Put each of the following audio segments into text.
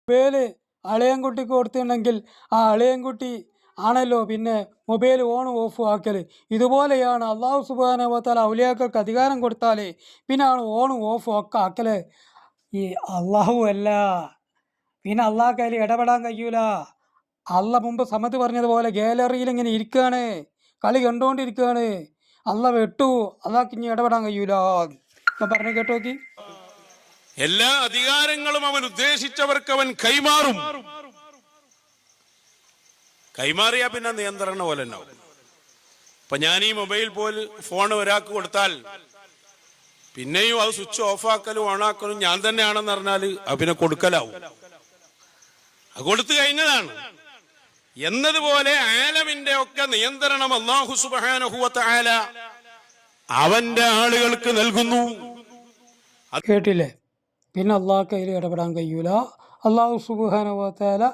Mobile അളിയൻകുട്ടിക്ക് കൊടുത്തിട്ടുണ്ടെങ്കിൽ ആ അളിയൻകുട്ടി ആണല്ലോ പിന്നെ മൊബൈൽ ഓണും ഓഫും ആക്കൽ. ഇതുപോലെയാണ് അള്ളാഹു സുബ്ഹാനഹു വ തആല ഔലിയാക്കൾക്ക് അധികാരം കൊടുത്താൽ പിന്നെ ആണ് ഓണും ഓഫും ഒക്കെ ആക്കൽ. ഈ അള്ളാഹു അല്ല, പിന്നെ അള്ളാഹ്ക്ക് അതിൽ ഇടപെടാൻ കഴിയൂല. അള്ള മുമ്പ് സമത് പറഞ്ഞതുപോലെ ഗാലറിയിൽ ഇങ്ങനെ ഇരിക്കുകയാണ്, കളി കണ്ടുകൊണ്ടിരിക്കുകയാണ്. അള്ള വെട്ടു, അള്ളാഹ്ക്ക് ഇനി ഇടപെടാൻ കഴിയൂല. പറഞ്ഞു കേട്ടോ നോക്കി. എല്ലാ അധികാരങ്ങളും അവൻ ഉദ്ദേശിച്ചവർക്ക് അവൻ കൈമാറും. കൈമാറിയാ പിന്നെ നിയന്ത്രണ പോലെ ഉണ്ടാവും. ഇപ്പൊ ഞാൻ ഈ മൊബൈൽ ഫോൺ ഒരാൾക്ക് കൊടുത്താൽ പിന്നെയും അത് സ്വിച്ച് ഓഫ് ആക്കലും ഓണാക്കലും ഞാൻ തന്നെയാണെന്ന് പറഞ്ഞാൽ അത് പിന്നെ കൊടുക്കലാവും. അത് കൊടുത്തു കഴിഞ്ഞതാണ് എന്നതുപോലെ ആലമിന്റെ ഒക്കെ നിയന്ത്രണം അല്ലാഹു സുബ്ഹാനഹു വ തആല അവന്റെ ആളുകൾക്ക് നൽകുന്നു. കേട്ടില്ലേ? പിന്നെ അള്ളാഹ്ക്ക് അതിൽ ഇടപെടാൻ കഴിയൂല. അള്ളാഹു സുബ്ഹാനഹു വ തആല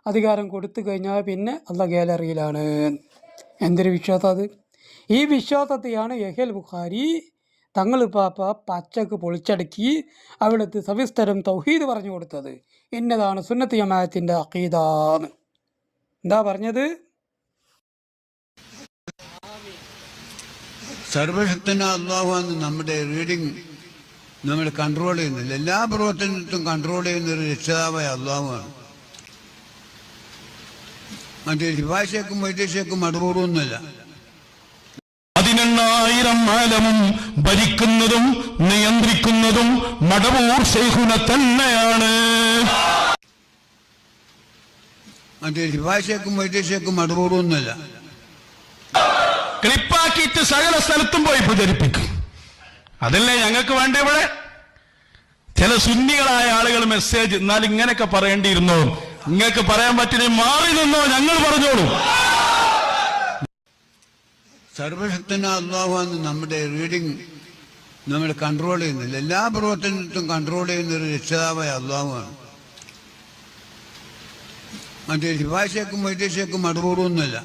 അധികാരം കൊടുത്തു കഴിഞ്ഞാൽ പിന്നെ അള്ളാഹ് ഗാലറിയിലാണ്. എന്തൊരു വിശ്വാസം അത്! ഈ വിശ്വാസത്തെയാണ് യഹ്യൽ ബുഖാരി തങ്ങൾ പാപ്പ പച്ചക്ക് പൊളിച്ചടക്കി അവിടുത്തെ സവിസ്തരം തൗഹീദ് പറഞ്ഞു കൊടുത്തത്. ഇന്നതാണ് സുന്നത്ത് ജമാഅത്തിന്റെ അഖീദ. എന്താ പറഞ്ഞത്? സർവശക്തനായ അല്ലാഹുവാണ് നമ്മുടെ റീഡിങ് നമ്മൾ കൺട്രോൾ ചെയ്യുന്നില്ല. എല്ലാ പ്രവർത്തനത്തും കൺട്രോൾ ചെയ്യുന്ന ഒരു രക്ഷിതാവായ അല്ലാഹുവാണ്. മറ്റേ ശിവാശേക്കും വൈദ്യശേക്കും മടറൂറൊന്നുമല്ല. 18,000 ആലമും ഭരിക്കുന്നതും നിയന്ത്രിക്കുന്നതും മടവൂർ ശൈഖുന തന്നെയാണ്. മറ്റേ ശിവാശേക്കും വൈദ്യശേക്കും മടറൂറൊന്നുമല്ല. ക്ലിപ്പാക്കിയിട്ട് സകല സ്ഥലത്തും പോയി പ്രചരിപ്പിക്കും. അതല്ലേ ഞങ്ങൾക്ക് വേണ്ട. ഇവിടെ ചില സുന്നികളായ ആളുകൾ മെസ്സേജ്, എന്നാൽ ഇങ്ങനെയൊക്കെ പറയേണ്ടിയിരുന്നോ, നിങ്ങൾക്ക് പറയാൻ പറ്റില്ല, മാറി നിന്നോ, ഞങ്ങൾ പറഞ്ഞോളൂ. സർവശക്തനായ അല്ലാഹുവാണ് നമ്മുടെ റീഡിങ് നമ്മൾ കൺട്രോൾ ചെയ്യുന്നില്ല. എല്ലാ പ്രവർത്തനത്തും കൺട്രോൾ ചെയ്യുന്ന ഒരു രക്ഷിതാവായ അല്ലാഹുവാണ്. മറ്റേ ശിവാശേക്കും വൈദ്യശേക്കും മടറൂറൊന്നുമല്ല.